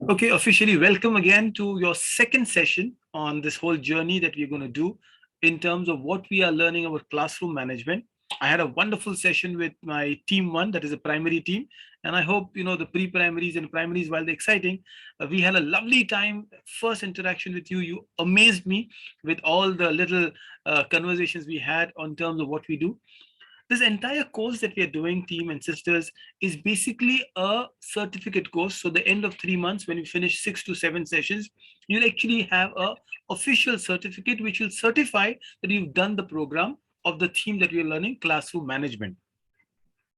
Okay, officially welcome again to your second session on this whole journey that we're going to do in terms of what we are learning about classroom management. I had a wonderful session with my team one, that is a primary team, and I hope the pre-primaries and primaries, while they're exciting, we had a lovely time. First interaction with you, you amazed me with all the little conversations we had on terms of what we do. This entire course that we are doing, team and sisters, is basically a certificate course. So the end of 3 months, when you finish 6 to 7 sessions, you'll actually have a official certificate which will certify that you've done the program of the theme that we're learning, classroom management.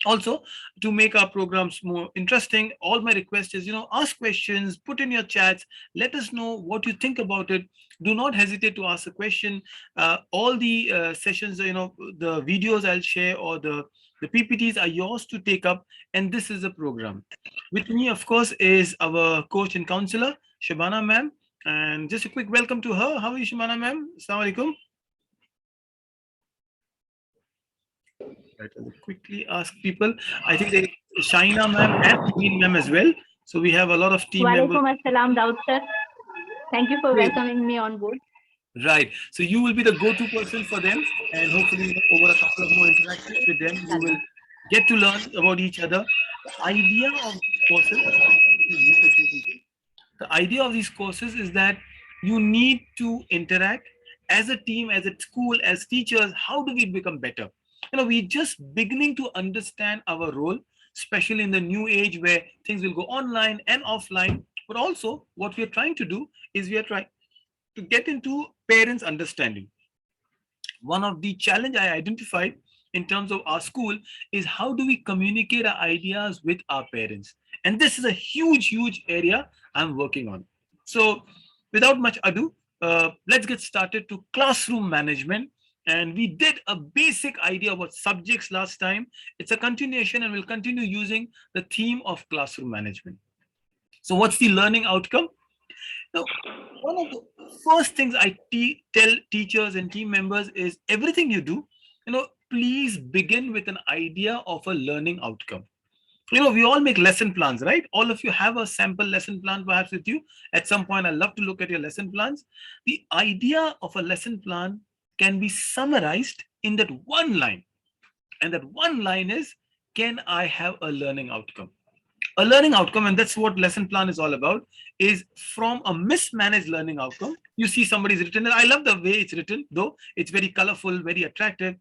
Also, to make our programs more interesting, all my request is, ask questions, put in your chats, let us know what you think about it. Do not hesitate to ask a question. All the sessions, the videos I'll share, or the PPTs are yours to take up, and this is a program. With me, of course, is our coach and counselor, Shabana ma'am. And just a quick welcome to her. How are you, Shabana ma'am? Assalamu alaikum. Right, I'll quickly ask people. I think there is Shaina ma'am and Naveen ma'am as well. So we have a lot of team members. Walaikum Assalam, Daud sir. Thank you for Great. welcoming me on board. Right. So you will be the go-to person for them, and hopefully over a couple of more interactions with them, you will Inshallah. get to learn about each other. The idea of these courses, the idea of these courses is that you need to interact as a team, as a school, as teachers. How do we become better? We're just beginning to understand our role, especially in the new age where things will go online and offline. But also, what we are trying to do is we are trying to get into parents' understanding. One of the challenge I identified in terms of our school is how do we communicate our ideas with our parents, and this is a huge area I'm working on. So without much ado, let's get started to classroom management. And we did a basic idea about subjects last time. It's a continuation, and we'll continue using the theme of classroom management. So what's the learning outcome? Now, one of the first things I tell teachers and team members is everything you do, please begin with an idea of a learning outcome. We all make lesson plans, right? All of you have a sample lesson plan perhaps with you. At some point, I love to look at your lesson plans. The idea of a lesson plan can be summarized in that one line. And that one line is, can I have a learning outcome? A learning outcome, and that's what lesson plan is all about, is from a mismanaged learning outcome. You see somebody's written it. I love the way it's written, though it's very colorful, very attractive.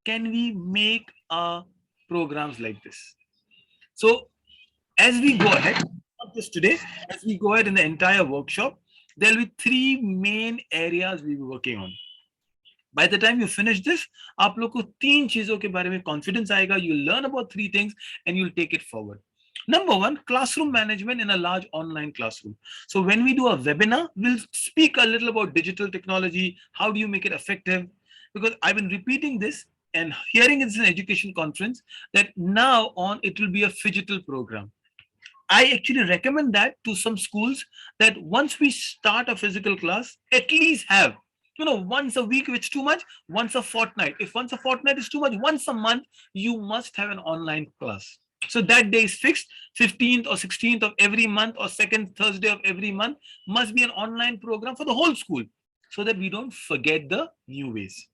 Can we make our programs like this? So as we go ahead, not just today, as we go ahead in the entire workshop, there'll be three main areas we'll be working on. By the time you finish this, आप लोग को तीन चीजों के बारे में confidence आएगा. You'll learn about three things and you'll take it forward. Number one, classroom management in a large online classroom. So when we do a webinar, we'll speak a little about digital technology. How do you make it effective? Because I've been repeating this and hearing it's an education conference that now on it will be a phygital program. I actually recommend that to some schools, that once we start a physical class, at least have, once a week, if it's too much, once a fortnight. If once a fortnight is too much, once a month, you must have an online class. So that day is fixed. 15th or 16th of every month or second Thursday of every month must be an online program for the whole school, so that we don't forget the new ways.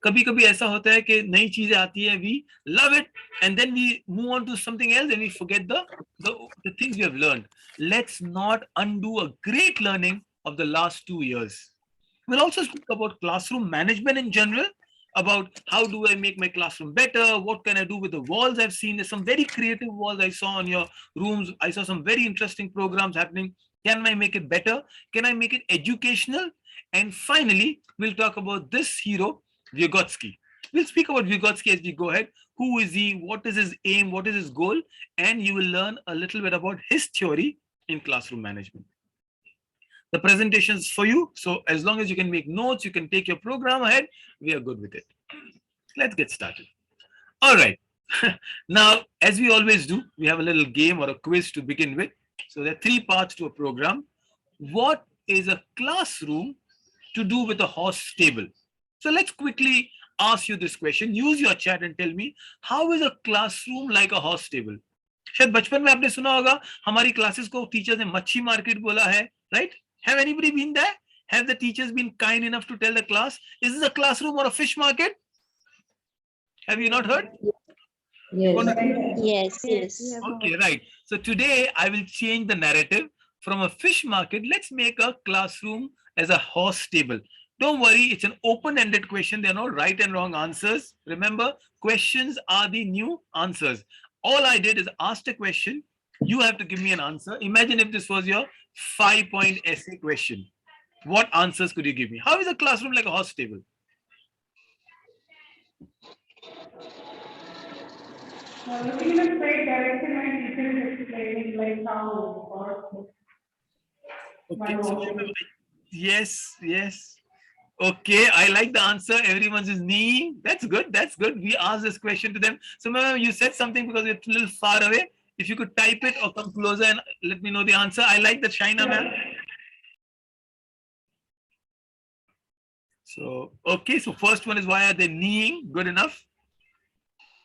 कभी कभी ऐसा होता है कि नई चीजें आती है, we love it, and then we move on to something else and we forget the things we have learned. Let's not undo a great learning of the last 2 years. We'll also speak about classroom management in general, about how do I make my classroom better, what can I do with the walls. I've seen there's some very creative walls I saw on your rooms. I saw some very interesting programs happening. Can I make it better? Can I make it educational? And finally, we'll talk about this hero, Vygotsky. We'll speak about Vygotsky as we go ahead. Who is he? What is his aim? What is his goal? And you will learn a little bit about his theory in classroom management. The presentation is for you. So as long as you can make notes, you can take your program ahead. We are good with it. Let's get started. All right. Now, as we always do, we have a little game or a quiz to begin with. So there are three parts to a program. What is a classroom to do with a horse stable? So let's quickly ask you this question. Use your chat and tell me, how is a classroom like a horse stable? शायद बचपन में आपने सुना होगा हमारी classes को teachers ने मच्छी मार्केट बोला है, right? Have anybody been there? Have the teachers been kind enough to tell the class, is this a classroom or a fish market? Have you not heard? Yes. Okay, right. So today I will change the narrative from a fish market. Let's make a classroom as a horse stable. Don't worry, it's an open-ended question. There are no right and wrong answers. Remember, questions are the new answers. All I did is ask a question. You have to give me an answer. Imagine if this was your 5-point essay question. What answers could you give me? How is a classroom like a horse stable? Looking in the straight direction and teacher is explaining like how or Okay, so yes. Okay, I like the answer. Everyone's is knee. That's good. That's good. We asked this question to them. So, ma'am, you said something because it's a little far away. If you could type it or come closer and let me know the answer. I like that, Shaina, ma'am. So, okay. So, first one is why are they kneeing? Good enough.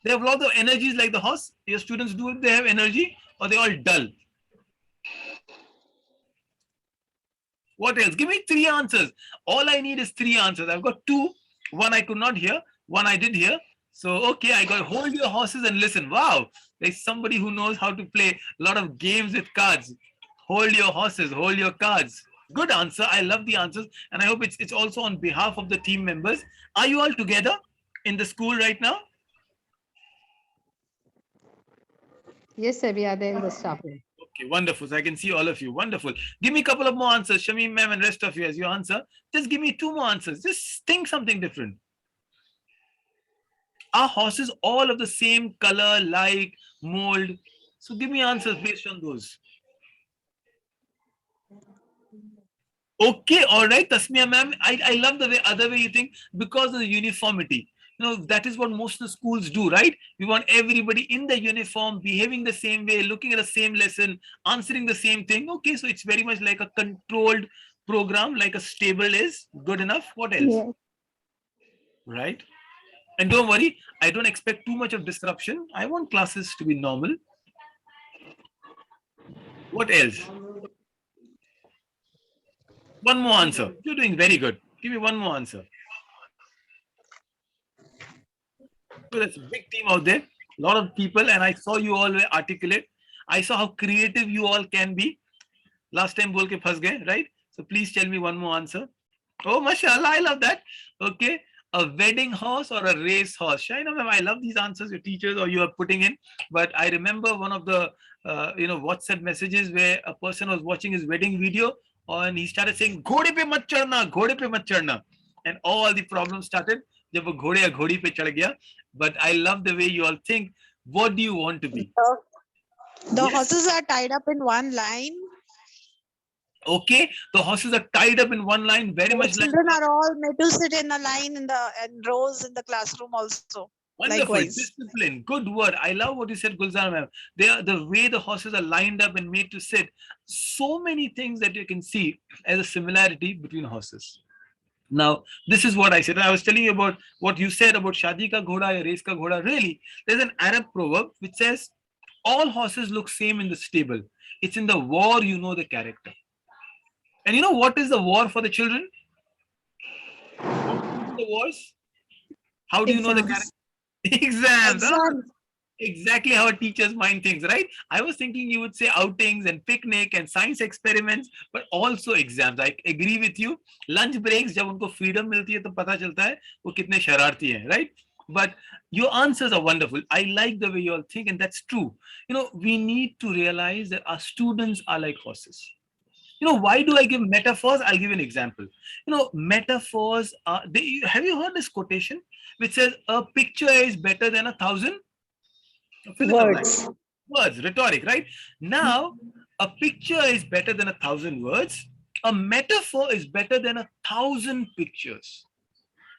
They have lots of energies like the horse. Your students do it. They have energy, or they all dull. What else? Give me 3 answers. All I need is 3 answers. I've got 2. One I could not hear. One I did hear. So, okay, I got hold your horses and listen. Wow, there's somebody who knows how to play a lot of games with cards. Hold your horses, hold your cards. Good answer. I love the answers. And I hope it's also on behalf of the team members. Are you all together in the school right now? Yes, sir, we are there in the staff room. Okay, wonderful. So I can see all of you. Wonderful. Give me a couple of more answers. Shamim ma'am and rest of you as you answer. Just give me 2 more answers. Just think something different. Are horses all of the same color, like, mold? So give me answers based on those. Okay, all right, Tasmia ma'am. I love the other way you think because of the uniformity. You know, that is what most of the schools do, right? We want everybody in the uniform, behaving the same way, looking at the same lesson, answering the same thing. Okay, so it's very much like a controlled program, like a stable is. Good enough. What else? Yes. Right? And don't worry, I don't expect too much of disruption. I want classes to be normal. What else? One more answer. You're doing very good. Give me one more answer. So that's a big team out there. A lot of people, and I saw you all were articulate. I saw how creative you all can be. Last time bol ke phas gaye, right? So please tell me one more answer. Oh, mashallah, I love that. Okay. A wedding horse or a race horse? Shaina ma'am, I love these answers your teachers or you are putting in. But I remember one of the WhatsApp messages where a person was watching his wedding video and he started saying, "Ghode pe mat chadna, ghode pe mat chadna," and all the problems started. जब वो घोड़े या घोड़ी पे चढ़ गया. But I love the way you all think. What do you want to be? The Yes. horses are tied up in one line. Okay, the horses are tied up in one line, very The much like. children are all made to sit in a line in rows in the classroom also. Wonderful. Likewise. Discipline. Good word. I love what you said, Gulzar ma'am. They are the way the horses are lined up and made to sit. So many things that you can see as a similarity between horses. Now, this is what I said. I was telling you about what you said about Shadi ka ghoda ya race ka ghoda. Really, there's an Arab proverb which says, all horses look same in the stable. It's in the war you know the character. And you know what is the war for the children? The wars? How do you know the character? Exams. huh? Exams. Exactly how a teacher's mind thinks, right? I was thinking you would say outings and picnic and science experiments, but also exams. I agree with you. Lunch breaks, जब उनको freedom मिलती है तो पता चलता है वो कितने शरारती हैं, right? But your answers are wonderful. I like the way you all think, and that's true. You know, we need to realize that our students are like horses. You know, why do I give metaphors? I'll give you an example. You know, metaphors are, have you heard this quotation which says a picture is better than 1,000 Words. words? Rhetoric, right? Now, a picture is better than 1,000 words. A metaphor is better than 1,000 pictures.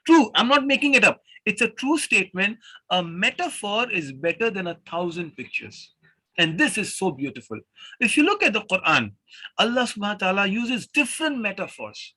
True, I'm not making it up. It's a true statement. A metaphor is better than 1,000 pictures. And this is so beautiful. If you look at the Quran, Allah subhanahu wa ta'ala uses different metaphors,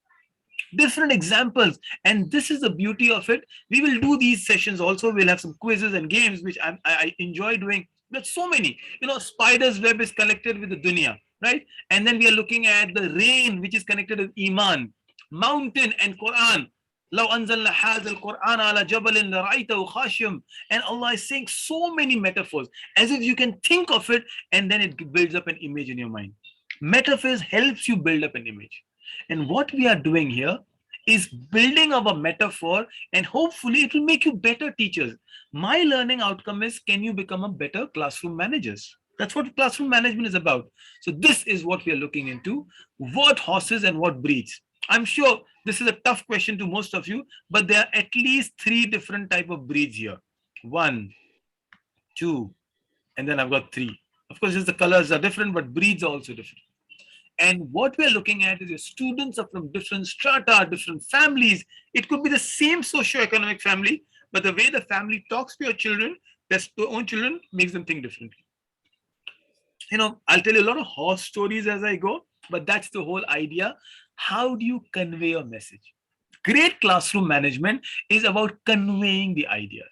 different examples. And this is the beauty of it. We will do these sessions also. We'll have some quizzes and games, which I enjoy doing There's so many. Spider's web is connected with the dunya, right? And then we are looking at the rain, which is connected with Iman, mountain and Quran. لو أنزلنا هذا القرآن على جبل لرأيته خاشعا. And Allah is saying so many metaphors, as if you can think of it, and then it builds up an image in your mind. Metaphors helps you build up an image. And what we are doing here is building up a metaphor, and hopefully it will make you better teachers. My learning outcome is, can you become a better classroom managers? That's what classroom management is about. So this is what we are looking into. What horses and what breeds? I'm sure this is a tough question to most of you, but there are at least 3 different type of breeds here. 1, 2, and then I've got 3. Of course, just the colors are different, but breeds are also different. And what we're looking at is your students are from different strata, different families. It could be the same socio-economic family, but the way the family talks to your children, their own children, makes them think differently. I'll tell you a lot of horse stories as I go, but that's the whole idea. How do you convey a message? Great classroom management is about conveying the ideas.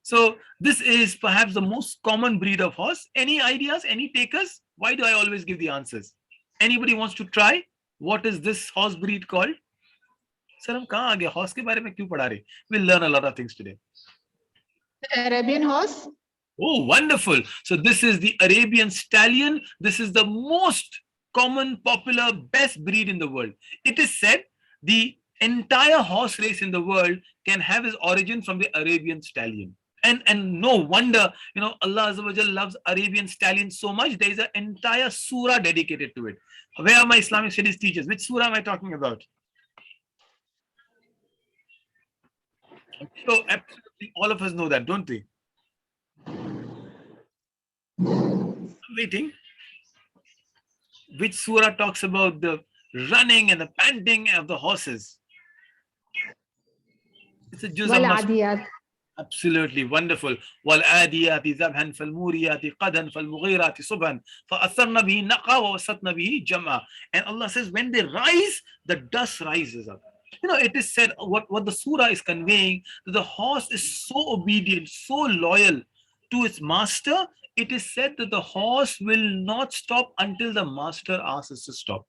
So this is perhaps the most common breed of horse. Any ideas? Any takers? Why do I always give the answers? Anybody wants to try? What is this horse breed called? Sir, hum kahan aa gaye? Horse ke bare mein kyun padha rahe? We'll learn a lot of things today. Arabian horse. Oh, wonderful. So this is the Arabian stallion. This is the most common, popular, best breed in the world. It is said the entire horse race in the world can have its origin from the Arabian stallion. And no wonder, Allah Azza wa Jal loves Arabian stallion so much. There is an entire surah dedicated to it. Where are my Islamic studies teachers? Which surah am I talking about? So absolutely all of us know that, don't we? I'm waiting. Which surah talks about the running and the panting of the horses? It's a juz of Wal-adiyat. Absolutely wonderful. وَالْآدِيَاتِ ذَبْحًا فَالْمُورِيَاتِ قَدًا فَالْمُغِيرَاتِ صُبْحًا فَأَثَرْنَ بِهِ نَقْعًا وَوَسَطْنَ بِهِ جَمْعًا. And Allah says, when they rise, the dust rises up. It is said, what the surah is conveying, that the horse is so obedient, so loyal to its master. It is said that the horse will not stop until the master asks us to stop.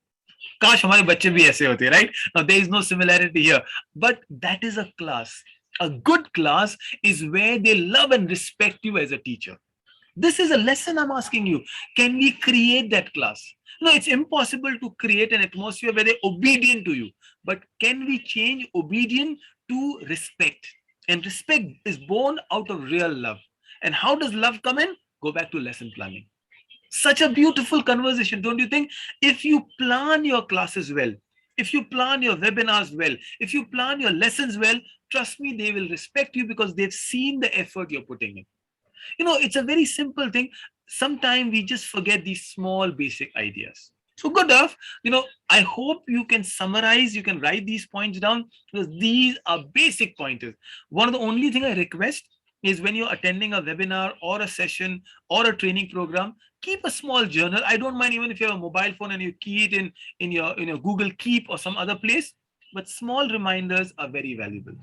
Kash hamare bacche bhi aise hote, right? Now there is no similarity here, but that is a class. A good class is where they love and respect you as a teacher. This is a lesson I'm asking you. Can we create that class? No, it's impossible to create an atmosphere where they're obedient to you. But can we change obedience to respect? And respect is born out of real love. And how does love come in? Go back to lesson planning. Such a beautiful conversation, don't you think? If you plan your classes well, if you plan your webinars well, if you plan your lessons well, trust me, they will respect you because they've seen the effort you're putting in. It's a very simple thing. Sometimes we just forget these small basic ideas. So good enough, I hope you can summarize, you can write these points down, because these are basic pointers. One of the only thing I request is when you're attending a webinar or a session or a training program, keep a small journal. I don't mind even if you have a mobile phone and you key it in your Google Keep or some other place, but small reminders are very valuable.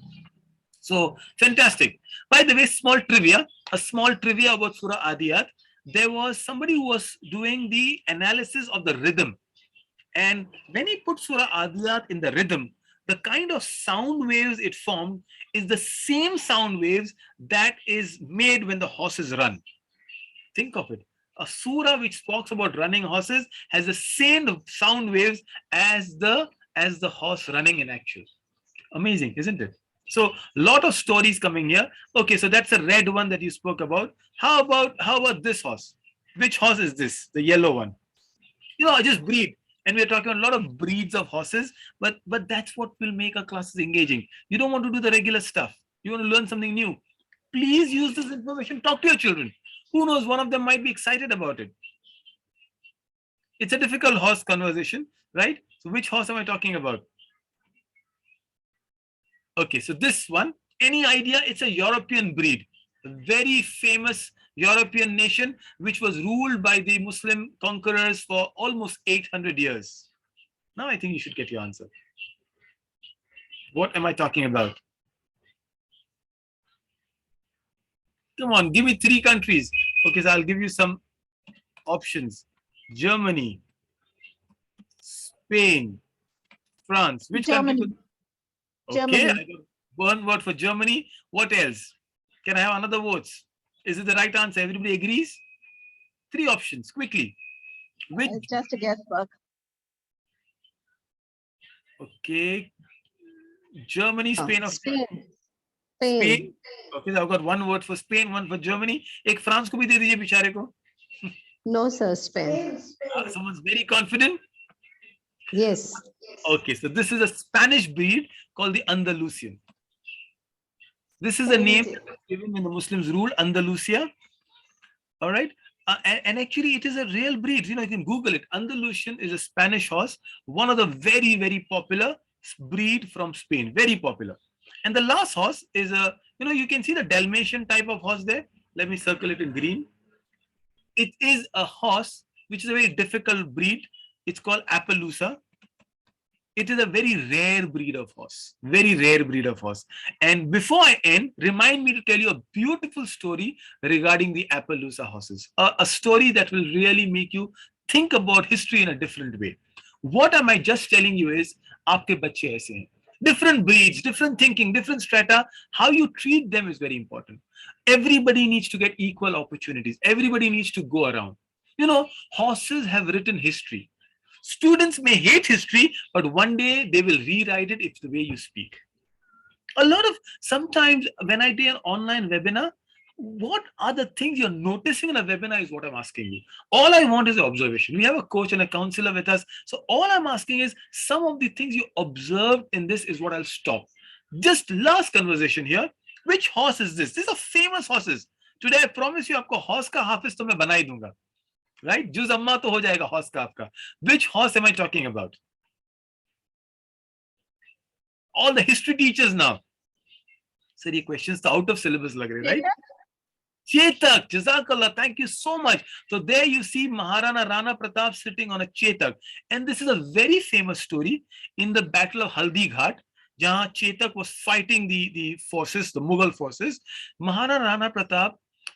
So fantastic. By the way, a small trivia about Surah Adiyat. There was somebody who was doing the analysis of the rhythm. And when he put Surah Adiyat in the rhythm, the kind of sound waves it formed is the same sound waves that is made when the horses run. Think of it. A surah which talks about running horses has the same sound waves as the horse running in action. Amazing, isn't it? So a lot of stories coming here. Okay, so that's a red one that you spoke about. How about this horse? Which horse is this? The yellow one. Just breed. And we're talking a lot of breeds of horses, but that's what will make our classes engaging. You don't want to do the regular stuff. You want to learn something new. Please use this information. Talk to your children. Who knows, one of them might be excited about it. It's a difficult horse conversation, right? So which horse am I talking about? Okay, so this one, any idea? It's a European breed, a very famous European nation, which was ruled by the Muslim conquerors for almost 800 years. Now I think you should get your answer. What am I talking about? Come on, give me 3 countries. Okay, so I'll give you some options. Germany, Spain, France. Which country? Germany. Okay, I Germany. got one word for Germany. What else? Can I have another votes? Is it the right answer? Everybody agrees? Three options, quickly. Which? Just a guesswork. Okay, Germany, Spain, or Spain. Spain? Okay, so I've got one word for Spain, one for Germany. एक France को भी दे दीजिए बेचारे को. No, sir, Spain. Someone's very confident. Yes. Okay, so this is a Spanish breed called the Andalusian. This is a name that was given when the Muslims ruled Andalusia. All right. And actually, it is a real breed. You know, you can Google it. Andalusian is a Spanish horse, one of the very, very popular breed from Spain. Very popular. And the last horse is a, you know, you can see the Dalmatian type of horse there. Let me circle it in green. It is a horse which is a very difficult breed. It's called Appaloosa. It is a very rare breed of horse, very rare breed of horse. And before I end, remind me to tell you a beautiful story regarding the Appaloosa horses, a story that will really make you think about history in a different way. What am I just telling you is, aapke bacche aise hain. Different breeds, different thinking, different strata, how you treat them is very important. Everybody needs to get equal opportunities. Everybody needs to go around. You know, horses have written history. Students may hate history, but one day they will rewrite it. It's the way you speak. A lot of sometimes when I do an online webinar, what are the things you're noticing in a webinar is what I'm asking you. All I want is an observation. We have a coach and a counselor with us. So all I'm asking is some of the things you observed in this is what I'll stop. Just last conversation here. Which horse is this? These are famous horses. Today I promise you, आपको horse का हाफिज तो मैं बना ही दूंगा. Right? Juz amma to ho jayega horse ka aapka. Which horse am I talking about? All the history teachers now. Sir, ye questions to out of syllabus lag rahe, right? Chetak, Jazakallah, thank you so much. So there you see Maharana Rana Pratap sitting on a Chetak. And this is a very famous story in the Battle of Haldi Ghat, jahan Chetak was fighting the forces, the Mughal forces. Maharana Rana Pratap,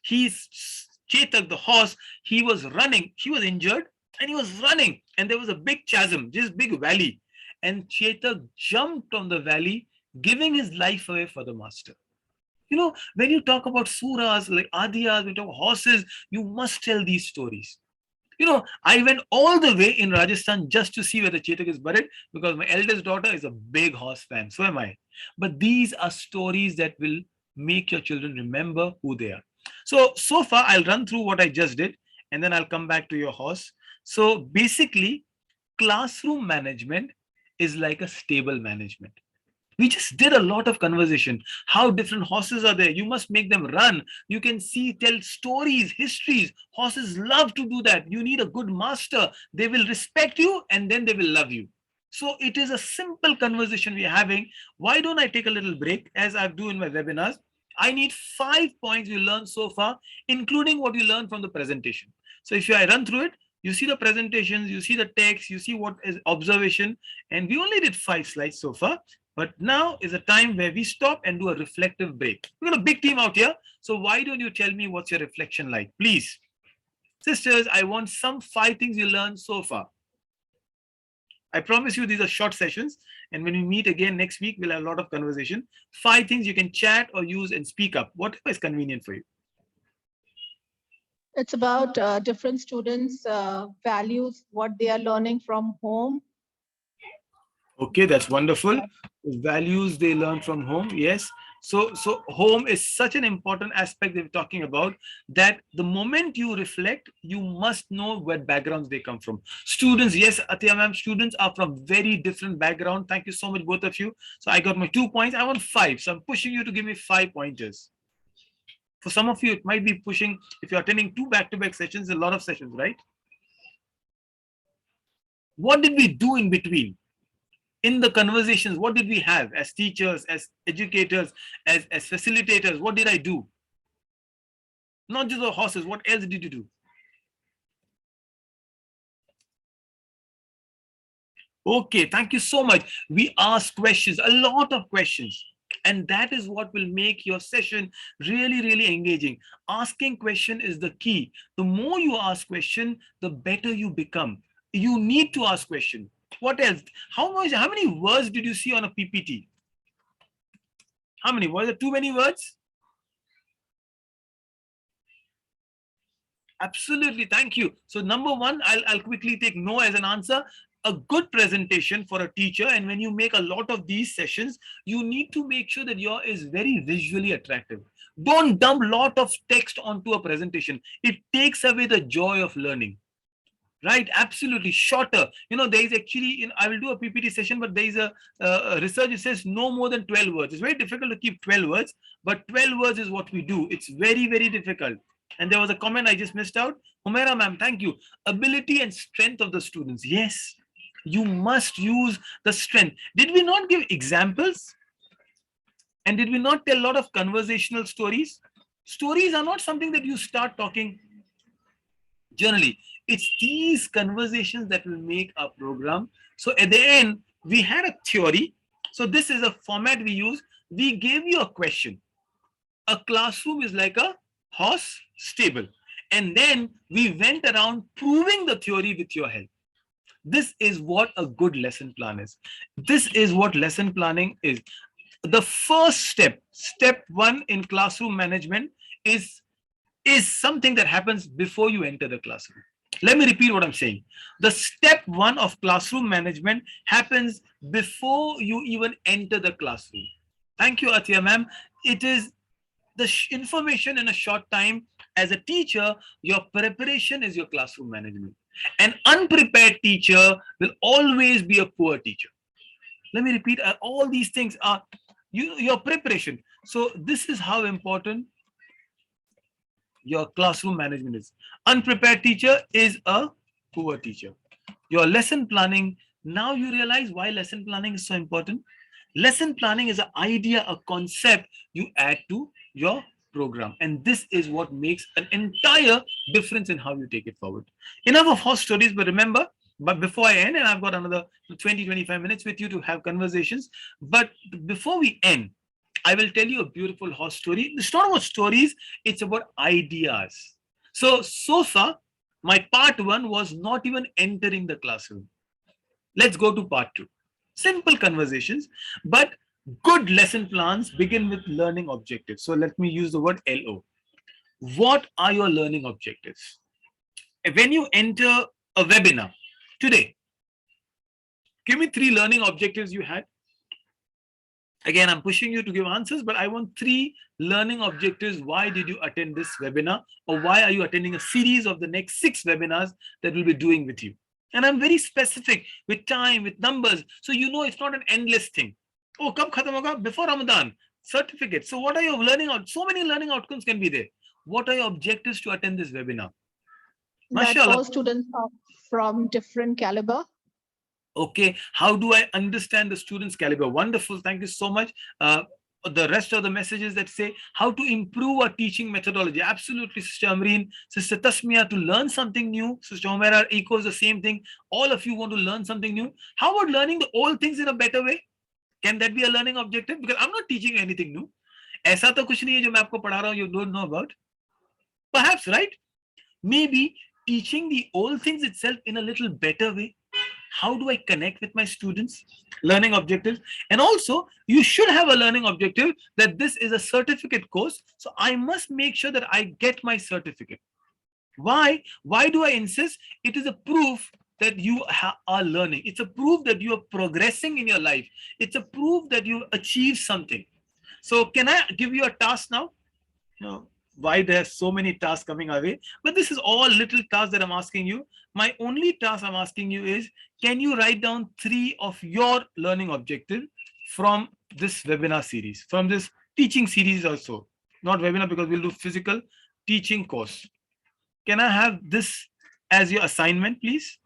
Chetak, the horse, he was running. He was injured and he was running. And there was a big chasm, this big valley. And Chetak jumped on the valley, giving his life away for the master. You know, when you talk about suras, like adiyas, when you talk about horses, you must tell these stories. You know, I went all the way in Rajasthan just to see where the Chetak is buried because my eldest daughter is a big horse fan. So am I. But these are stories that will make your children remember who they are. So far, I'll run through what I just did, and then I'll come back to your horse. So basically, classroom management is like a stable management. We just did a lot of conversation. How different horses are there. You must make them run. You can see, tell stories, histories. Horses love to do that. You need a good master. They will respect you and then they will love you. So it is a simple conversation we're having. Why don't I take a little break as I do in my webinars? I need 5 points you learned so far, including what you learned from the presentation. So if I run through it, you see the presentations, you see the text, you see what is observation, and we only did 5 slides so far. But now is a time where we stop and do a reflective break. We've got a big team out here. So why don't you tell me what's your reflection like, please? Sisters, I want some 5 things you learned so far. I promise you these are short sessions. And when we meet again next week, we'll have a lot of conversation. 5 things you can chat or use and speak up, whatever is convenient for you. It's about different students' values, what they are learning from home. Okay, that's wonderful. Values they learn from home. Yes. So home is such an important aspect that we're talking about, that the moment you reflect, you must know where backgrounds they come from. Students, yes, Atiya ma'am, students are from very different background. Thank you so much, both of you. So I got my 2 points. I want 5. So I'm pushing you to give me 5 pointers. For some of you, it might be pushing, if you're attending 2 back-to-back sessions, a lot of sessions, right? What did we do in between? In the conversations, what did we have as teachers, as educators, as facilitators? What did I do? Not just the horses, what else did you do? Okay, thank you so much. We asked questions, a lot of questions. And that is what will make your session really, really engaging. Asking question is the key. The more you ask question, the better you become. You need to ask question. What else? How many words did you see on a PPT? How many? Was it too many words? Absolutely, thank you. So number one, I'll quickly take no as an answer. A good presentation for a teacher, and when you make a lot of these sessions, you need to make sure that your is very visually attractive. Don't dump lot of text onto a presentation. It takes away the joy of learning. Right, absolutely. Shorter. There is actually, I will do a PPT session, but there is a research that says no more than 12 words. It's very difficult to keep 12 words, but 12 words is what we do. It's very, very difficult. And there was a comment I just missed out. Humaira ma'am, thank you. Ability and strength of the students. Yes, you must use the strength. Did we not give examples? And did we not tell a lot of conversational stories? Stories are not something that you start talking generally. It's these conversations that will make our program. So at the end, we had a theory. So this is a format we use. We gave you a question. A classroom is like a horse stable. And then we went around proving the theory with your help. This is what a good lesson plan is. This is what lesson planning is. The first step, step one in classroom management is something that happens before you enter the classroom. Let me repeat what I'm saying. The step one of classroom management happens before you even enter the classroom. Thank you, Atiya ma'am. It is the information in a short time. As a teacher, your preparation is your classroom management. An unprepared teacher will always be a poor teacher. Let me repeat, all these things are your preparation. So this is how important your classroom management is. Unprepared teacher is a poor teacher. Your lesson planning, now you realize why lesson planning is so important. Lesson planning is an idea, a concept you add to your program. And this is what makes an entire difference in how you take it forward. Enough of horse stories, but remember, but before I end, and I've got another 20-25 minutes with you to have conversations. But before we end, I will tell you a beautiful horse story. It's not about stories, it's about ideas. So far, my part one was not even entering the classroom. Let's go to part two. Simple conversations, but good lesson plans begin with learning objectives. So let me use the word LO. What are your learning objectives? When you enter a webinar today, give me 3 learning objectives you had. Again, I'm pushing you to give answers, but I want 3 learning objectives. Why did you attend this webinar? Or why are you attending a series of the next 6 webinars that we'll be doing with you? And I'm very specific with time, with numbers. So you know it's not an endless thing. Oh, kab khatam hoga? Before Ramadan, certificate. So what are your learning out? So many learning outcomes can be there. What are your objectives to attend this webinar? That Mashallah. all students are from different caliber. Okay, how do I understand the students' caliber? Wonderful, thank you so much. The rest of the messages that say how to improve our teaching methodology. Absolutely, Sister Amreen, Sister Tasmia, to learn something new. Sister Humaira echoes the same thing. All of you want to learn something new. How about learning the old things in a better way? Can that be a learning objective? Because I'm not teaching anything new. ऐसा तो कुछ नहीं है जो मैं आपको पढ़ा रहा हूँ, you don't know about. Perhaps, right? Maybe teaching the old things itself in a little better way. How do I connect with my students? Learning objectives. And also, you should have a learning objective that this is a certificate course. So I must make sure that I get my certificate. Why? Why do I insist? It is a proof that you are learning. It's a proof that you are progressing in your life. It's a proof that you achieved something. So can I give you a task now? No. Why there's so many tasks coming our way, but this is all little tasks that I'm asking you. My only task I'm asking you is, can you write down 3 of your learning objectives from this webinar series, from this teaching series also, not webinar because we'll do physical teaching course. Can I have this as your assignment, please?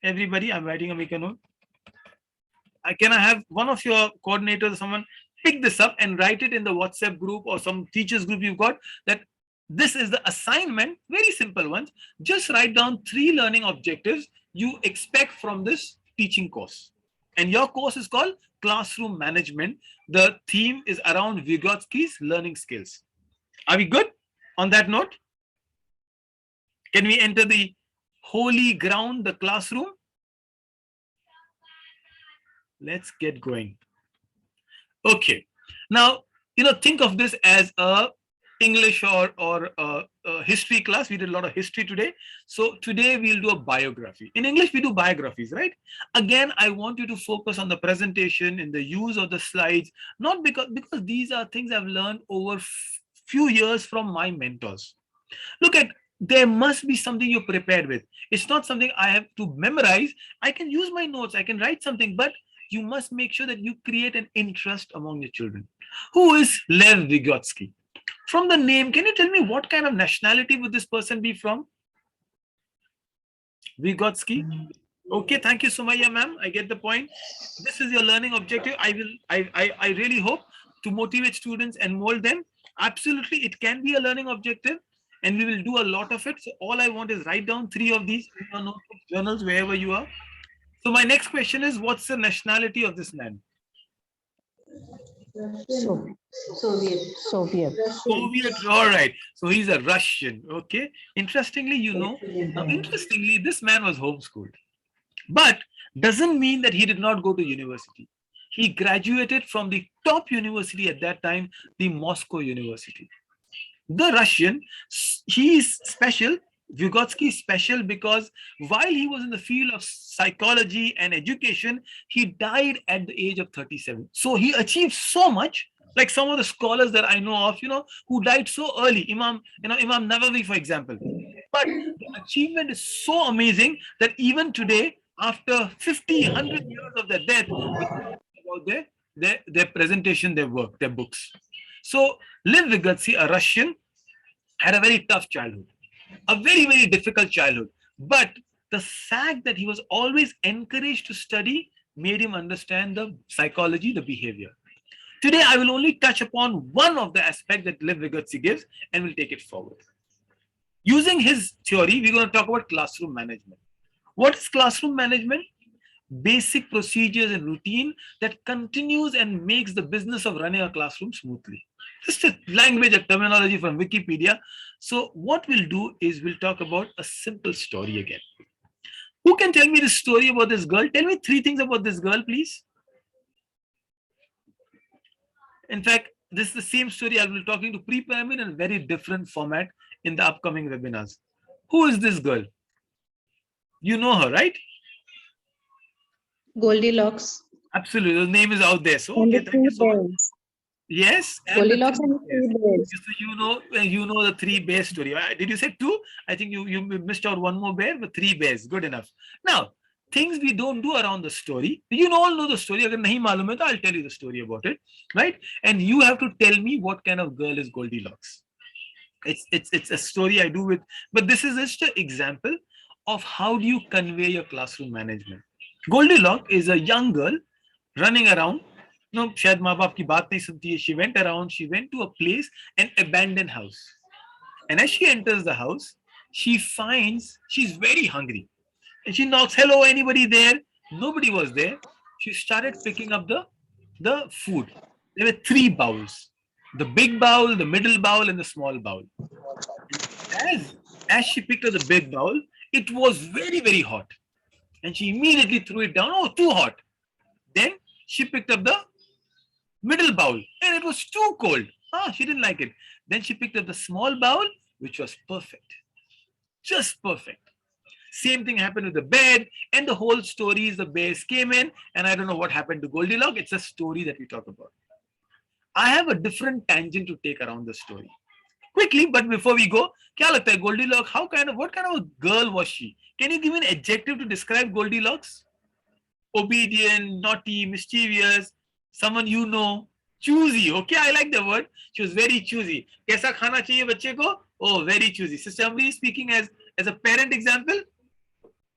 Everybody, I'm writing a make a note. Can I have one of your coordinators, someone pick this up and write it in the WhatsApp group or some teachers group you've got, that this is the assignment, very simple ones. Just write down 3 learning objectives you expect from this teaching course. And your course is called Classroom Management. The theme is around Vygotsky's learning skills. Are we good on that note? Can we enter the holy ground, the classroom? Let's get going. Okay. Now, think of this as a English or a history class. We did a lot of history today. So today we'll do a biography. In English, we do biographies, right? Again, I want you to focus on the presentation and the use of the slides, not because these are things I've learned over few years from my mentors. Look at, there must be something you're prepared with. It's not something I have to memorize. I can use my notes, I can write something, but you must make sure that you create an interest among your children. Who is Lev Vygotsky? From the name, can you tell me what kind of nationality would this person be from? Vygotsky. Okay, thank you, Sumaya ma'am. I get the point. This is your learning objective. I really hope to motivate students and mold them. Absolutely, it can be a learning objective, and we will do a lot of it. So all I want is write down 3 of these in your notebooks, journals, wherever you are. So my next question is, what's the nationality of this man? Soviet. Soviet, all right. So he's a Russian, okay? Interestingly, interestingly, this man was homeschooled. But doesn't mean that he did not go to university. He graduated from the top university at that time, the Moscow University. The Russian, he is special. Vygotsky is special because while he was in the field of psychology and education, he died at the age of 37. So he achieved so much, like some of the scholars that I know of, who died so early, Imam Nawawi, for example. But the achievement is so amazing that even today, after 50, 100 years of their death, about their presentation, their work, their books. So Lev Vygotsky, a Russian, had a very tough childhood, a very, very difficult childhood. But the fact that he was always encouraged to study made him understand the psychology, the behavior. Today, I will only touch upon one of the aspects that Lev Vygotsky gives, and we'll take it forward. Using his theory, we're going to talk about classroom management. What is classroom management? Basic procedures and routine that continues and makes the business of running a classroom smoothly. Just a language, a terminology from Wikipedia. So what we'll do is we'll talk about a simple story again. Who can tell me the story about this girl? Tell me 3 things about this girl, please. In fact, this is the same story I will be talking to pre-pyramid in a very different format in the upcoming webinars. Who is this girl? You know her, right? Goldilocks. Absolutely. The name is out there. So, And okay, the thank you 3 so much. bears. Yes. Goldilocks and the 3 bears. So you know the 3 bears story. Did you say 2? I think you missed out one more bear, but 3 bears. Good enough. Now, things we don't do around the story. You all know the story. Agar nahi malum hai, I'll tell you the story about it, right? And you have to tell me what kind of girl is Goldilocks. It's a story I do with, but this is just an example of how do you convey your classroom management. Goldilocks is a young girl running around. No, शायद माँ बाप की बात नहीं सुनती है. She went around. She went to a place, an abandoned house, and as she enters the house, she finds she's very hungry, and she knocks. Hello, anybody there? Nobody was there. She started picking up the food. There were 3 bowls: the big bowl, the middle bowl, and the small bowl. As she picked up the big bowl, it was very, very hot, and she immediately threw it down. Oh, too hot. Then she picked up the middle bowl, and it was too cold. She didn't like it. Then she picked up the small bowl, which was perfect, just perfect. Same thing happened with the bed, and the whole story is the bears came in, and I don't know what happened to Goldilocks. It's a story that we talk about. I have a different tangent to take around the story. Quickly, but before we go, kya lagta hai Goldilocks? What kind of a girl was she? Can you give me an adjective to describe Goldilocks? Obedient, naughty, mischievous, someone choosy. Okay, I like the word. She was very choosy. Kaisa khana chahiye bachche ko? Oh, very choosy. Sister Amri is speaking as a parent example.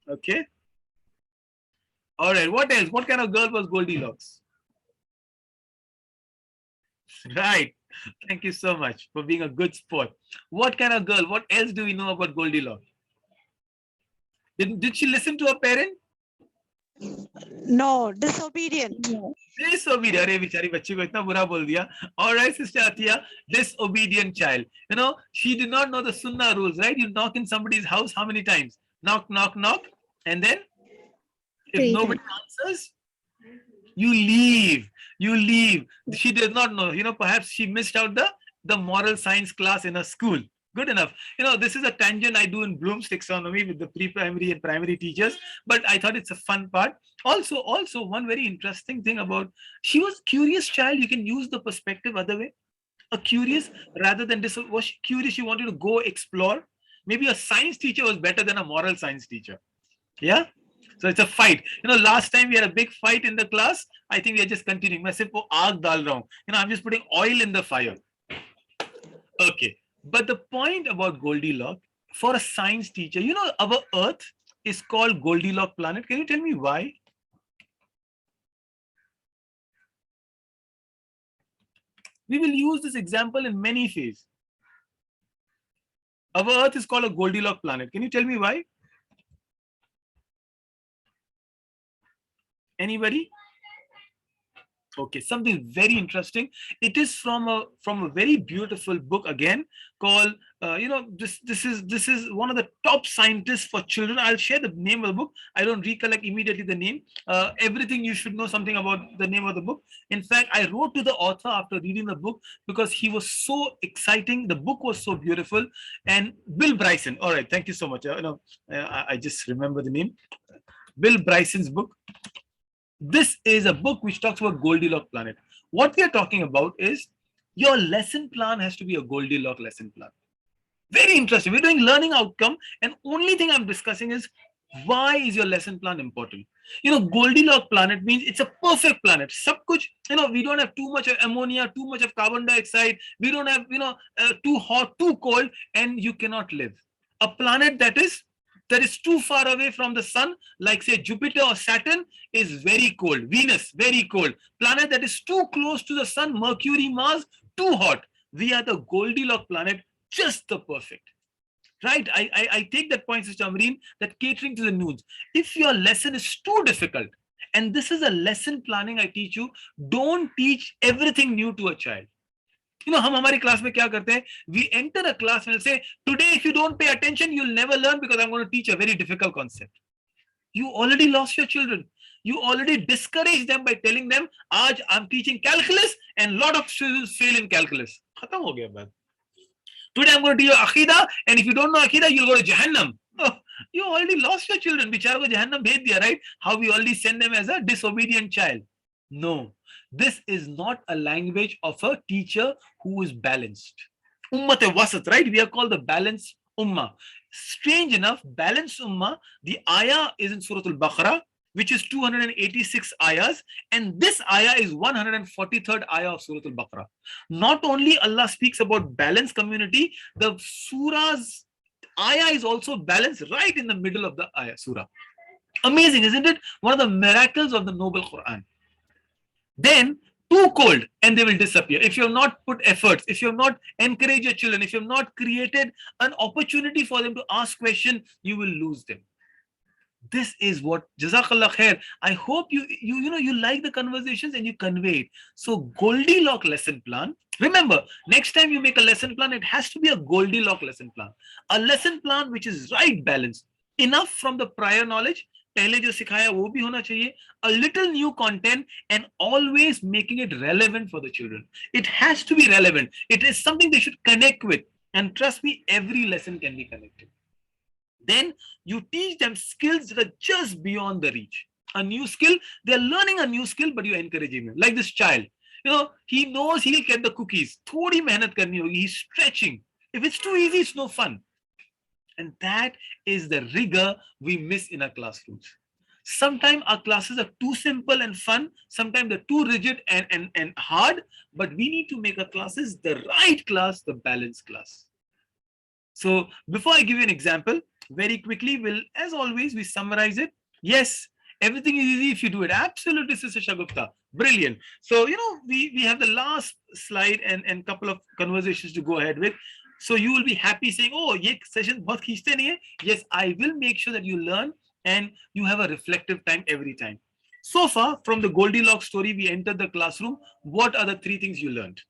Okay. All right. What else? What kind of girl was Goldilocks? Right. Thank you so much for being a good sport. What kind of girl? What else do we know about Goldilocks? Did she listen to her parent? No, disobedient. Disobedient. अरे बेचारी बच्ची को इतना बुरा बोल दिया. All right, Sister Atiya, disobedient child. You know, she did not know the Sunnah rules, right? You knock in somebody's house how many times? Knock, knock, knock, and then if 3 nobody answers, you leave. You leave. She does not know. You know, perhaps she missed out the moral science class in her school. Good enough. You know, this is a tangent I do in Bloom's taxonomy with the pre-primary and primary teachers, but I thought it's a fun part. Also, one very interesting thing about, she was curious child. You can use the perspective other way. A curious rather than this. Was she curious? She wanted to go explore. Maybe a science teacher was better than a moral science teacher. Yeah. So it's a fight. You know, last time we had a big fight in the class. I think we are just continuing. मैं सिर्फ वो आग डाल रहा हूँ. You know, I'm just putting oil in the fire. Okay. But the point about Goldilocks, for a science teacher, you know, our Earth is called Goldilocks planet. Can you tell me why? We will use this example in many phases. Our Earth is called a Goldilocks planet. Can you tell me why? Anybody? Okay, something very interesting. It is from a very beautiful book again called you know, this is one of the top scientists for children. I'll share the name of the book. I don't recollect immediately the name. Everything you should know something about the name of the book. In fact, I wrote to the author after reading the book because he was so exciting. The book was so beautiful. And Bill Bryson. All right, thank you so much. I just remember the name. Bill Bryson's book. This is a book which talks about Goldilocks planet. What we are talking about is your lesson plan has to be a Goldilocks lesson plan. Very interesting. We're doing learning outcome, and only thing I'm discussing is why is your lesson plan important? You know, Goldilocks planet means it's a perfect planet. Sab kuch, you know, we don't have too much of ammonia, too much of carbon dioxide. We don't have, you know, too hot, too cold, and you cannot live. A planet that is too far away from the sun, like say Jupiter or Saturn, is very cold. Venus, very cold. Planet that is too close to the sun, Mercury, Mars, too hot. We are the Goldilocks planet, just the perfect. Right? I take that point, Sister Amreen, that catering to the needs. If your lesson is too difficult, and this is a lesson planning I teach you, don't teach everything new to a child. You know, हम हमारी class में क्या करते हैं? We enter a class and say, today if you don't pay attention, you'll never learn because I'm going to teach a very difficult concept. You already lost your children. You already discourage them by telling them, आज I'm teaching calculus and lot of students fail in calculus. खत्म हो गया बात. Today I'm going to teach you Aqidah, and if you don't know Aqidah, you'll go to Jahannam. Oh, you already lost your children. बेचारों को Jahannam भेज दिया, right? How we already send them as a disobedient child. No. This is not a language of a teacher who is balanced. Ummat wasat, right? We are called the balanced ummah. Strange enough, balanced ummah, the ayah is in Surah Al-Baqarah, which is 286 ayahs, and this ayah is 143rd ayah of Surah Al-Baqarah. Not only Allah speaks about balanced community, the surah's ayah is also balanced right in the middle of the ayah surah. Amazing, isn't it? One of the miracles of the noble Quran. Then too cold and they will disappear. If you have not put efforts, if you have not encouraged your children, if you have not created an opportunity for them to ask questions, you will lose them. This is what Jazakallah khair. I hope you like the conversations and you convey it. So Goldilocks lesson plan. Remember, next time you make a lesson plan, it has to be a Goldilocks lesson plan. A lesson plan which is right balanced. Enough from the prior knowledge. पहले जो सिखाया वो भी होना चाहिए, a little new content, and always making it relevant for the children. It has to be relevant. It is something they should connect with, and trust me, every lesson can be connected. Then you teach them skills that are just beyond the reach. A new skill, they're learning a new skill, but you're encouraging them. Like this child, you know, he knows he'll get the cookies. Thodi mehnat karni hogi. He's stretching. If it's too easy, it's no fun. And that is the rigor we miss in our classrooms. Sometimes our classes are too simple and fun. Sometimes they're too rigid and hard. But we need to make our classes the right class, the balanced class. So before I give you an example, very quickly, as always, we summarize it. Yes, everything is easy if you do it. Absolutely, Sister Shagufta. Brilliant. So, you know, we have the last slide and couple of conversations to go ahead with. So you will be happy saying, oh, ye session bahut kheenchte nahi hai. Yes, I will make sure that you learn and you have a reflective time every time. So far, from the Goldilocks story, we entered the classroom. What are the 3 things you learned?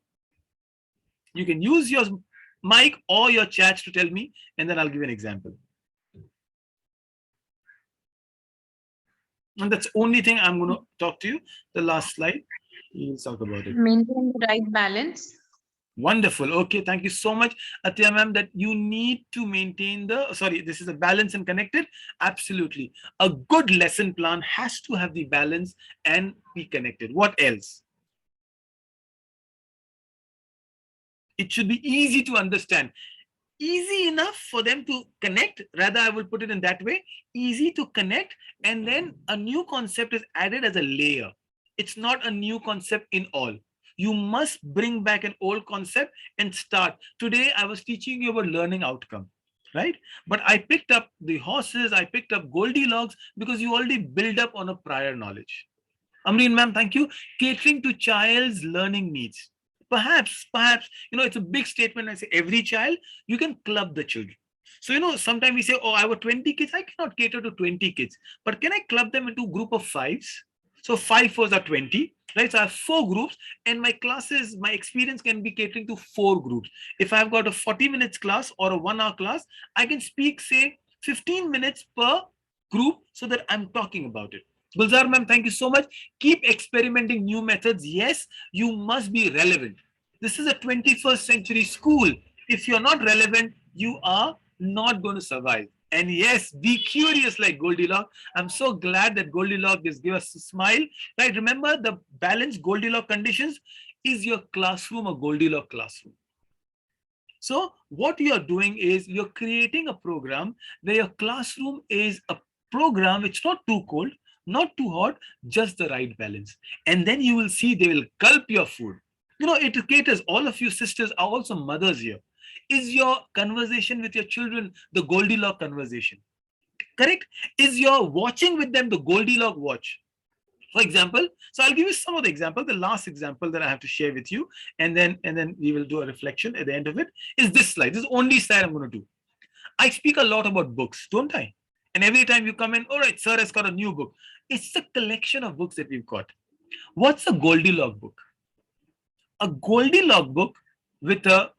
You can use your mic or your chats to tell me, and then I'll give you an example. And that's the only thing I'm going to talk to you. The last slide, we'll talk about it. Maintain the right balance. Wonderful. Okay, thank you so much, Atya ma'am, that you need to maintain the, sorry, this is a balance and connected. Absolutely. A good lesson plan has to have the balance and be connected. What else? It should be easy to understand. Easy enough for them to connect. Rather, I will put it in that way. Easy to connect, and then a new concept is added as a layer. It's not a new concept in all. You must bring back an old concept and start. Today, I was teaching you about learning outcome, right? But I picked up the horses, I picked up Goldilocks because you already build up on a prior knowledge. Amreen ma'am, thank you. Catering to child's learning needs. Perhaps, it's a big statement. I say every child, you can club the children. So, sometimes we say, oh, I have 20 kids. I cannot cater to 20 kids. But can I club them into a group of 5s? So 5 4s are 20, right? So I have 4 groups, and my classes, my experience can be catering to 4 groups. If I've got a 40 minutes class or a 1 hour class, I can speak, say, 15 minutes per group so that I'm talking about it. Gulzar ma'am, thank you so much. Keep experimenting new methods. Yes, you must be relevant. This is a 21st century school. If you're not relevant, you are not going to survive. And yes, be curious like Goldilocks. I'm so glad that Goldilocks just gave us a smile. Right? Remember, the balanced Goldilocks conditions is your classroom a Goldilocks classroom. So what you're doing is you're creating a program where your classroom is a program which is not too cold, not too hot, just the right balance. And then you will see they will gulp your food. It caters. All of you sisters are also mothers here. Is your conversation with your children the Goldilocks conversation? Correct? Is your watching with them the Goldilocks watch? For example, so I'll give you some of the examples. The last example that I have to share with you, and then we will do a reflection at the end of it, is this slide. This is the only slide I'm going to do. I speak a lot about books, don't I? And every time you come in, all right, sir has got a new book. It's the collection of books that we've got. What's a Goldilocks book? A Goldilocks book with a,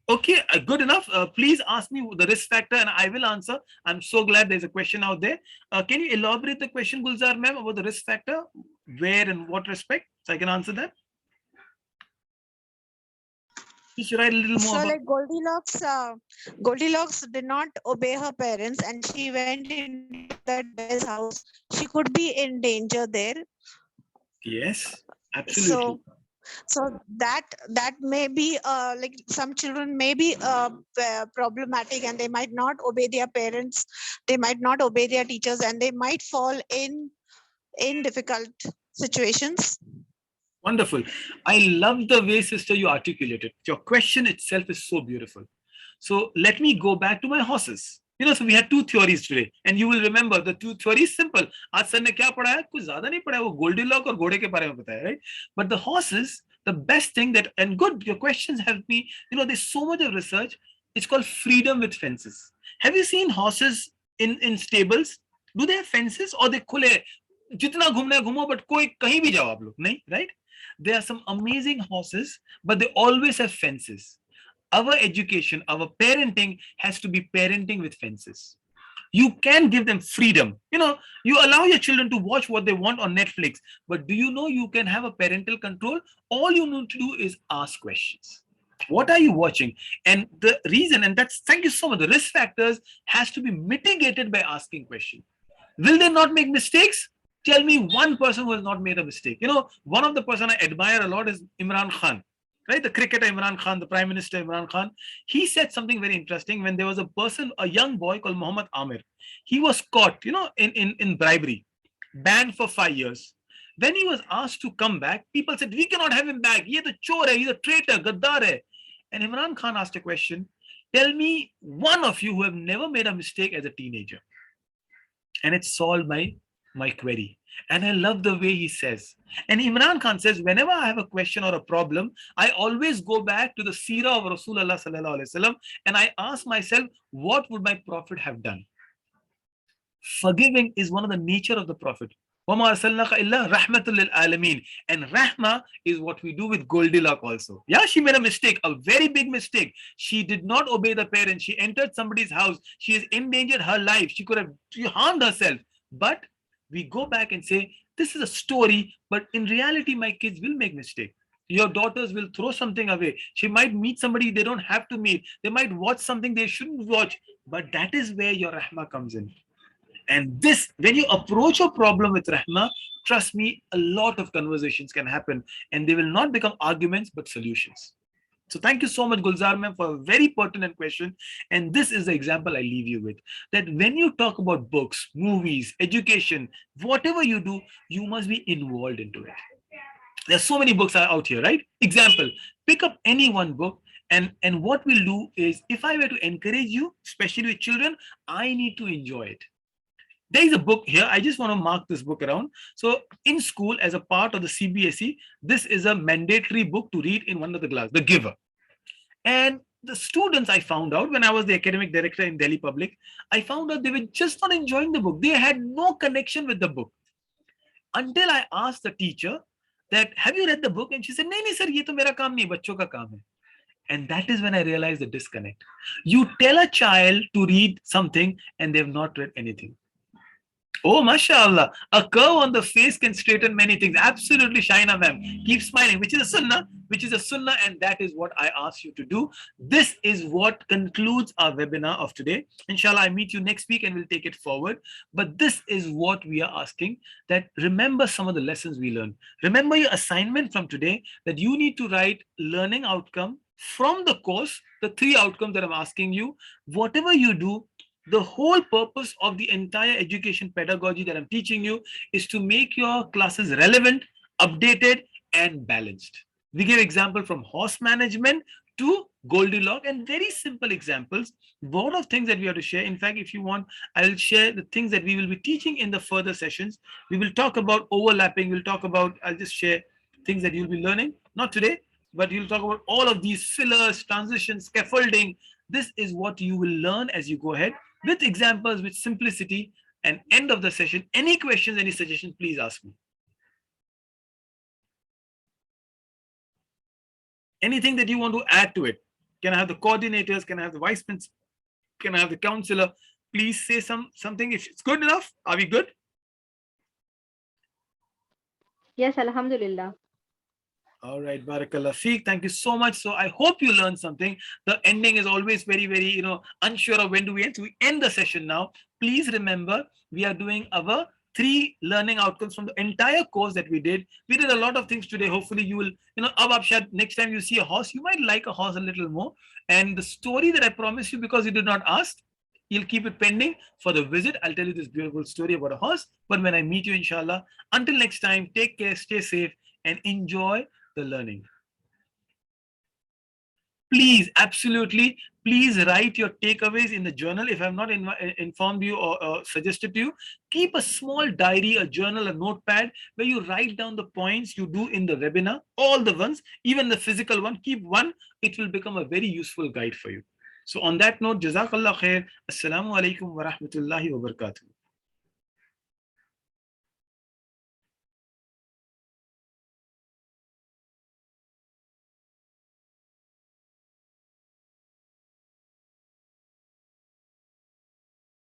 okay, good enough. Please ask me the risk factor and I will answer. I'm so glad there's a question out there. Can you elaborate the question, Gulzar ma'am, about the risk factor? Where and what respect? So I can answer that. You should write a little more. So like Goldilocks did not obey her parents and she went into that bear's house. She could be in danger there. Yes, absolutely. So that may be like some children may be problematic and they might not obey their parents, they might not obey their teachers, and they might fall in difficult situations. Wonderful. I love the way, sister, you articulated. Your question itself is so beautiful. So let me go back to my horses. So we had 2 theories today, and you will remember the 2 theories simple. Aaj sir ne kya padhaya? Kuch zyada nahi padhaya, wo Goldilocks aur घोड़े के बारे में बताया, right? But the horses, the best thing that, and good, your questions help me. There's so much of research. It's called freedom with fences. Have you seen horses in stables? Do they have fences or they khule? Jitna ghumna hai ghumo, but koi kahin bhi jao aap log, nahi, right? There are some amazing horses, but they always have fences. Our education, our parenting has to be parenting with fences. You can give them freedom. You allow your children to watch what they want on Netflix, but do you know you can have a parental control? All you need to do is ask questions. What are you watching? And the reason, and that's, thank you so much, the risk factors has to be mitigated by asking questions. Will they not make mistakes? Tell me one person who has not made a mistake. One of the person I admire a lot is Imran Khan, right? The cricketer Imran Khan, the Prime Minister Imran Khan. He said something very interesting when there was a young boy called Muhammad Amir. He was caught, in bribery, banned for 5 years. When he was asked to come back, people said, we cannot have him back. He's a chore, he's a traitor, gaddar hai. And Imran Khan asked a question. Tell me one of you who have never made a mistake as a teenager. And it solved my query. And I love the way he says. And Imran Khan says, whenever I have a question or a problem, I always go back to the seerah of Rasulullah sallallahu alaihi wasallam and I ask myself, what would my prophet have done? Forgiving is one of the nature of the prophet. وَمَا أَرْسَلْنَاكَ إِلَّا رَحْمَةً لِلْعَالَمِينَ. And rahma is what we do with Goldilocks also. Yeah, she made a mistake, a very big mistake. She did not obey the parents. She entered somebody's house. She has endangered her life. She could have harmed herself. But we go back and say, this is a story, but in reality, my kids will make mistake. Your daughters will throw something away. She might meet somebody they don't have to meet. They might watch something they shouldn't watch. But that is where your rahma comes in. And this, when you approach a problem with rahma, trust me, a lot of conversations can happen, and they will not become arguments but solutions. So thank you so much, Gulzar ma'am, for a very pertinent question. And this is the example I leave you with, that when you talk about books, movies, education, whatever you do, you must be involved into it. There's so many books out here, right? Example, pick up any one book, and what we'll do is, if I were to encourage you, especially with children, I need to enjoy it. There is a book here. I just want to mark this book around. So in school, as a part of the CBSE, this is a mandatory book to read in one of the class, The Giver. And the students, I found out when I was the academic director in Delhi Public, I found out they were just not enjoying the book. They had no connection with the book. Until I asked the teacher that, have you read the book? And she said, nahi, sir, ye to mera kaam nahi, bachcho ka kaam hai. And that is when I realized the disconnect. You tell a child to read something and they've not read anything. Oh, mashallah. A curve on the face can straighten many things. Absolutely, Shaina ma'am. Keep smiling, which is a sunnah, and that is what I ask you to do. This is what concludes our webinar of today. Inshallah, I meet you next week and we'll take it forward. But this is what we are asking, that remember some of the lessons we learned. Remember your assignment from today, that you need to write learning outcome from the course, the 3 outcomes that I'm asking you. Whatever you do, the whole purpose of the entire education pedagogy that I'm teaching you is to make your classes relevant, updated, and balanced. We give example from horse management to Goldilocks, and very simple examples. A lot of things that we have to share. In fact, if you want, I'll share the things that we will be teaching in the further sessions. We will talk about overlapping. We'll talk about, I'll just share things that you'll be learning. Not today, but you'll talk about all of these fillers, transitions, scaffolding. This is what you will learn as you go ahead, with examples, with simplicity. And end of the session, any questions, any suggestions, please ask me. Anything that you want to add to it? Can I have the coordinators? Can I have the vice principal? Can I have the counselor? Please say something. If it's good enough, are we good? Yes, Alhamdulillah. All right, Barakallah Feek. Thank you so much. So I hope you learned something. The ending is always very, very, unsure of when do we end. So we end the session now. Please remember, we are doing our 3 learning outcomes from the entire course that we did. We did a lot of things today. Hopefully you will, next time you see a horse, you might like a horse a little more. And the story that I promised you, because you did not ask, you'll keep it pending for the visit. I'll tell you this beautiful story about a horse. But when I meet you, inshallah, until next time, take care, stay safe, and enjoy the learning. Please, absolutely, please write your takeaways in the journal. If I've not informed you or suggested to you, keep a small diary, a journal, a notepad where you write down the points you do in the webinar, all the ones, even the physical one. Keep one. It will become a very useful guide for you. So on that note, Jazakallah khair. Assalamu alaikum wa rahmatullahi wa barakatuh.